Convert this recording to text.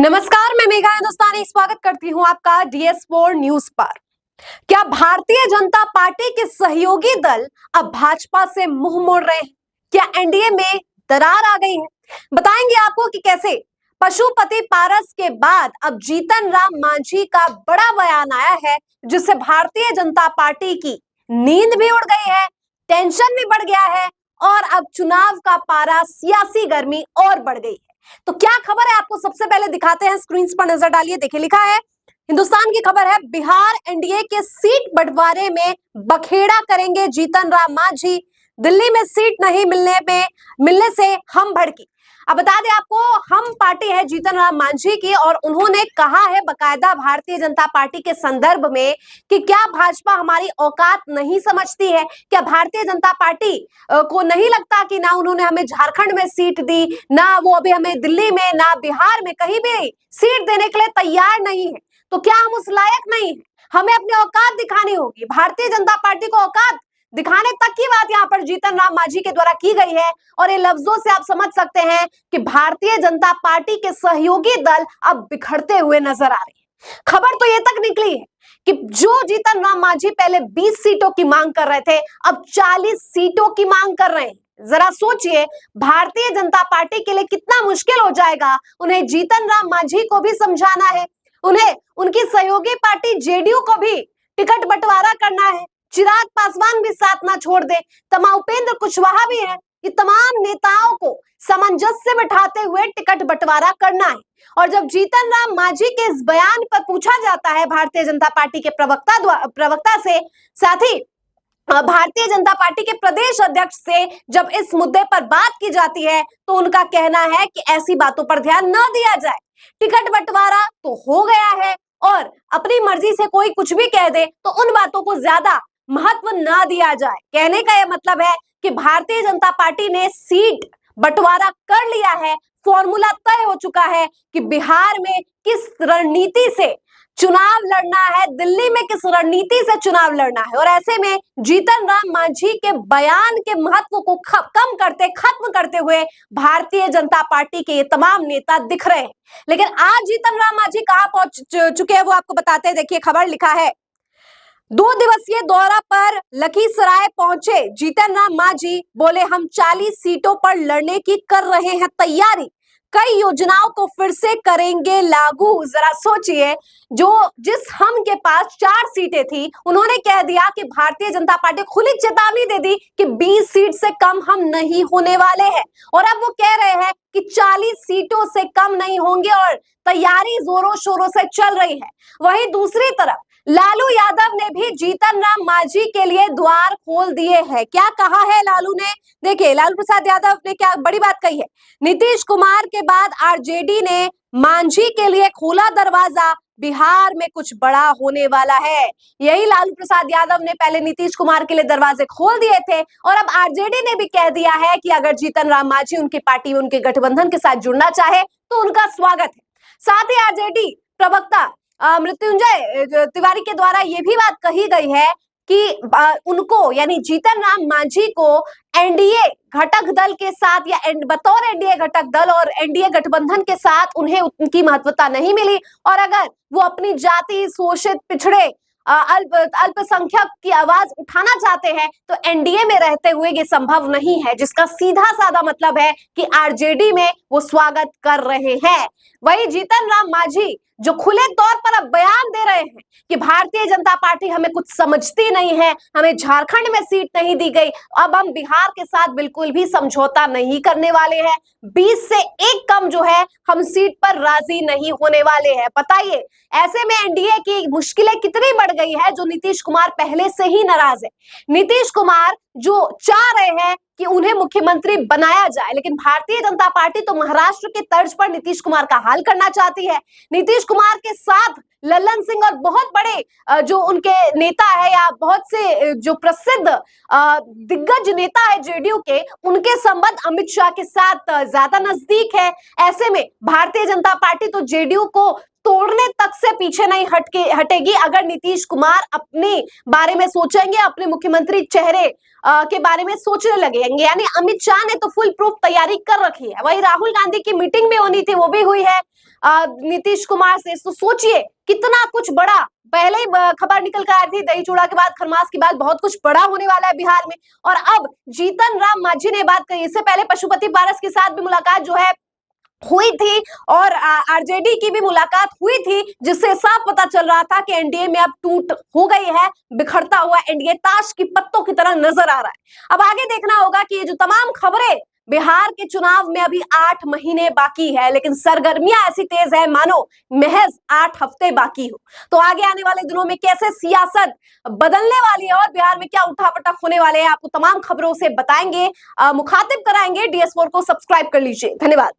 नमस्कार, मैं मेघा हिंदुस्तानी स्वागत करती हूं आपका DS4 न्यूज पर। क्या भारतीय जनता पार्टी के सहयोगी दल अब भाजपा से मुंह मोड़ रहे हैं? क्या एनडीए में दरार आ गई है? बताएंगे आपको कि कैसे पशुपति पारस के बाद अब जीतन राम मांझी का बड़ा बयान आया है, जिससे भारतीय जनता पार्टी की नींद भी उड़ गई है, टेंशन भी बढ़ गया है और अब चुनाव का पारा, सियासी गर्मी और बढ़ गई है। तो क्या खबर है आपको सबसे पहले दिखाते हैं, स्क्रीन पर नजर डालिए। देखिए, लिखा है, हिंदुस्तान की खबर है, बिहार एनडीए के सीट बंटवारे में बखेड़ा करेंगे जीतन राम मांझी, दिल्ली में सीट नहीं मिलने से हम भड़की। अब बता दें आपको, हम पार्टी है जीतन राम मांझी की और उन्होंने कहा है बकायदा भारतीय जनता पार्टी के संदर्भ में कि क्या भाजपा हमारी औकात नहीं समझती है? क्या भारतीय जनता पार्टी को नहीं लगता कि ना उन्होंने हमें झारखंड में सीट दी, ना वो अभी हमें दिल्ली में, ना बिहार में कहीं भी सीट देने के लिए तैयार नहीं है? तो क्या हम उस लायक नहीं है? हमें अपनी औकात दिखानी होगी। भारतीय जनता पार्टी को औकात दिखाने तक की बात यहाँ पर जीतन राम मांझी के द्वारा की गई है और ये लफ्जों से आप समझ सकते हैं कि भारतीय जनता पार्टी के सहयोगी दल अब बिखरते हुए नजर आ रहे हैं। खबर तो ये तक निकली है कि जो जीतन राम मांझी पहले 20 सीटों की मांग कर रहे थे, अब 40 सीटों की मांग कर रहे हैं। जरा सोचिए, भारतीय जनता पार्टी के लिए कितना मुश्किल हो जाएगा उन्हें जीतन राम मांझी को भी समझाना है, उन्हें उनकी सहयोगी पार्टी जेडीयू को भी टिकट बंटवारा करना है। चिराग पासवान भी साथ ना छोड़ दे, उपेंद्र कुशवाहा भी है। ये तमाम नेताओं को सामंजस्य बिठाते हुए टिकट बंटवारा करना है। और जब जीतन राम मांझी के इस बयान पर पूछा जाता है भारतीय जनता पार्टी के प्रवक्ता से, साथ ही भारतीय जनता पार्टी के प्रदेश अध्यक्ष से जब इस मुद्दे पर बात की जाती है, तो उनका कहना है कि ऐसी बातों पर ध्यान न दिया जाए। टिकट बंटवारा तो हो गया है और अपनी मर्जी से कोई कुछ भी कह दे तो उन बातों को ज्यादा महत्व ना दिया जाए। कहने का यह मतलब है कि भारतीय जनता पार्टी ने सीट बंटवारा कर लिया है, फॉर्मूला तय हो चुका है कि बिहार में किस रणनीति से चुनाव लड़ना है, दिल्ली में किस रणनीति से चुनाव लड़ना है। और ऐसे में जीतन राम मांझी के बयान के महत्व को खत्म करते हुए भारतीय जनता पार्टी के ये तमाम नेता दिख रहे हैं। लेकिन आज जीतन राम मांझी कहां पहुंच चुके हैं वो आपको बताते हैं। देखिए, खबर लिखा है, 2 दिवसीय दौरा पर लखीसराय पहुंचे जीतन राम मांझी, बोले हम 40 सीटों पर लड़ने की कर रहे हैं तैयारी, कई योजनाओं को फिर से करेंगे लागू। जरा सोचिए, जिस हम के पास 4 सीटें थी, उन्होंने कह दिया कि भारतीय जनता पार्टी खुली चेतावनी दे दी कि 20 सीट से कम हम नहीं होने वाले हैं और अब वो कह रहे हैं कि 40 सीटों से कम नहीं होंगे और तैयारी जोरों शोरों से चल रही है। वहीं दूसरी तरफ लालू यादव ने भी जीतन राम मांझी के लिए द्वार खोल दिए हैं। क्या कहा है लालू ने? देखिए, लालू प्रसाद यादव ने क्या बड़ी बात कही है। नीतीश कुमार के बाद आरजेडी ने मांझी के लिए खोला दरवाजा, बिहार में कुछ बड़ा होने वाला है। यही लालू प्रसाद यादव ने पहले नीतीश कुमार के लिए दरवाजे खोल दिए थे और अब आरजेडी ने भी कह दिया है कि अगर जीतन राम मांझी उनकी पार्टी, उनके गठबंधन के साथ जुड़ना चाहे तो उनका स्वागत है। साथ ही आरजेडी प्रवक्ता मृत्युंजय तिवारी के द्वारा यह भी बात कही गई है कि उनको, यानी जीतन राम मांझी को एनडीए घटक दल के साथ या बतौर एनडीए घटक दल और एनडीए गठबंधन के साथ उन्हें उनकी महत्वता नहीं मिली और अगर वो अपनी जाति, शोषित, पिछड़े, अल्पसंख्यक की आवाज उठाना चाहते हैं तो एनडीए में रहते हुए ये संभव नहीं है, जिसका सीधा साधा मतलब है कि आरजेडी में वो स्वागत कर रहे हैं। वही जीतन राम मांझी जो खुले तौर पर अब बयान दे रहे हैं कि भारतीय जनता पार्टी हमें कुछ समझती नहीं है, हमें झारखंड में सीट नहीं दी गई, अब हम बिहार के साथ बिल्कुल भी समझौता नहीं करने वाले हैं, 20 से 1 कम जो है हम सीट पर राजी नहीं होने वाले हैं। बताइए, ऐसे में एनडीए की मुश्किलें कितनी बढ़ गई है, जो नीतीश कुमार पहले से ही नाराज है। नीतीश कुमार जो चाह रहे हैं कि उन्हें मुख्यमंत्री बनाया जाए, लेकिन भारतीय जनता पार्टी तो महाराष्ट्र के तर्ज पर नीतीश कुमार का हाल करना चाहती है। नीतीश कुमार के साथ लल्लन सिंह और बहुत बड़े जो उनके नेता है या बहुत से जो प्रसिद्ध दिग्गज नेता है जेडीयू के, उनके संबंध अमित शाह के साथ ज्यादा नजदीक है। ऐसे में भारतीय जनता पार्टी तो जेडीयू को तोड़ने तक से पीछे नहीं हटेगी अगर नीतीश कुमार अपने बारे में सोचेंगे, अपने मुख्यमंत्री चेहरे के बारे में सोचने लगेंगे। यानी अमित शाह ने तो फुल प्रूफ तैयारी कर रखी है। वही राहुल गांधी की मीटिंग भी होनी थी, वो भी हुई है। नीतीश कुमार से। तो सोचिए कितना कुछ बड़ा पहले ही खबर निकल कर आई थी, दही चूड़ा के बाद, खरमास के बाद बहुत कुछ बड़ा होने वाला है बिहार में। और अब जीतन राम मांझी ने बात कही। इससे पहले पशुपति पारस के साथ भी मुलाकात जो है हुई थी और आरजेडी की भी मुलाकात हुई थी, जिससे साफ पता चल रहा था कि एनडीए में अब टूट हो गई है, बिखरता हुआ एनडीए ताश की पत्तों की तरह नजर आ रहा है। अब आगे देखना होगा कि ये जो तमाम खबरें, बिहार के चुनाव में अभी 8 महीने बाकी है, लेकिन सरगर्मियां ऐसी तेज है मानो महज 8 हफ्ते बाकी हो। तो आगे आने वाले दिनों में कैसे सियासत बदलने वाली है और बिहार में क्या उठापटक होने वाले हैं, आपको तमाम खबरों से बताएंगे, मुखातिब कराएंगे। DS4 को सब्सक्राइब कर लीजिए। धन्यवाद।